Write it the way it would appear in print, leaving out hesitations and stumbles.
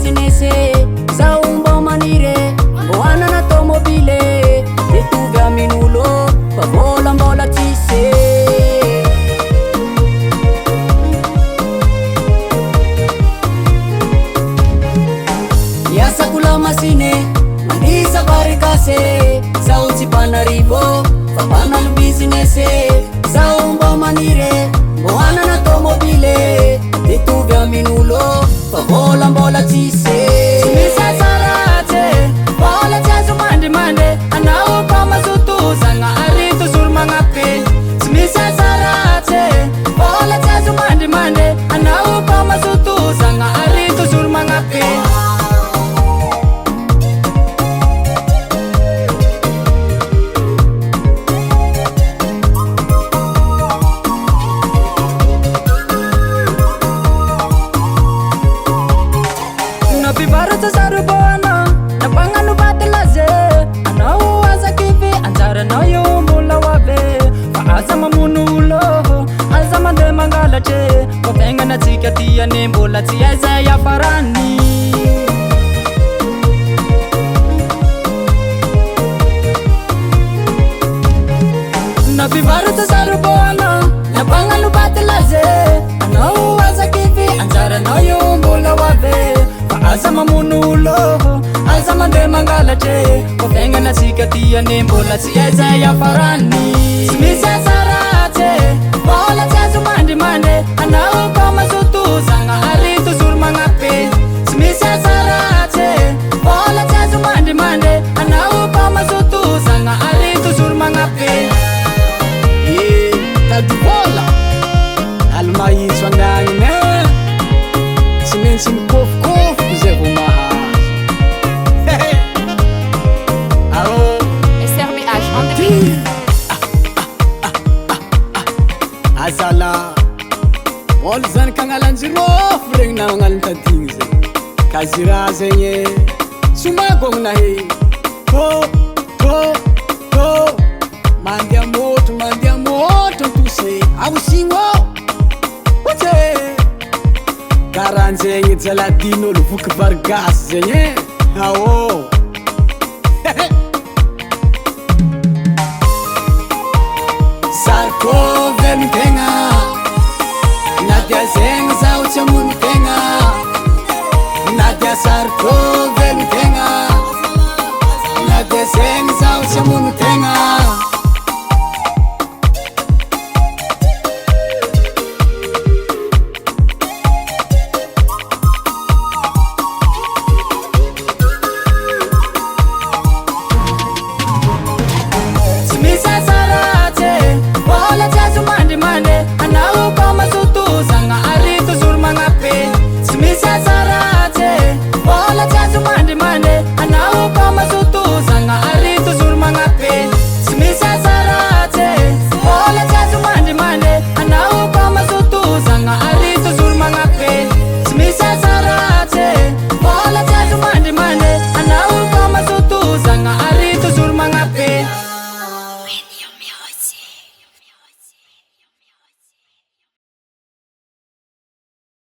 business zao mbo manire mbo anana tomobile mitovy amin'olo fa volambola tsisy miasako lamasiny mandisa barikase zao tsy mpanarivo fa mpanano business zao mbo manire mbo anana tomobile mitovy amin'olo fa volambola tsisy tsy misy azaratsy vola tsy azo mandrimandry anao ka mazotozagna ary tozoro magnape tsy misy azaratsy vola tsy azo mandrimandry anao ka mazotozagna ary tozoro magnape napivaratra sarobona nampagnano vatelaze anao aza kivy anjaranao io mbola hoave fa aza mamono olo aza mandeha mangalatry fa fiaignanatsika tiany mbola tsy aizay afarany napivaratra sarobona nampagnano vatelaze anao aza kivy anjaranao io mbola hoave aza mamono olo aza mandeha mangalatry fa fiaignanatsika tiany mbola tsy aizay afarany tsy misy azaratsy vola tsy azo mandrimandry anao ka mazotozagna ary tozoro magnape tsy misy azaratsy vola tsy azo mandrimandry anao ka mazotozagna ary tozoro magnape tady vola alomahitso anagnine tsy maintsy mikofokofoko zay vo mahazo SRBH on the beat. azala olo zany kagnalanjirofo regny na magnaliny tadigny zay kazira zegny somagonahe mandeha moto ntose aosigno ote karanzegny jaladin'olo voky vargasy zegny ao sarko velon-tegna na dia zegny zaho tsy amono tegna na dia sarko velon-tegna na dia zegny zaho tsy amono tegna anao ka mazotozagna ary tozoro magnape tsy misy azaratsy vola tsy azo mandrimandry anao ka mazotozagna ary tozoro magnape tsy misy azaratsy vola tsy azo mandrimandry anao ka mazotozagna ary tozoro magnape tsy misy azaratsy vola tsy azo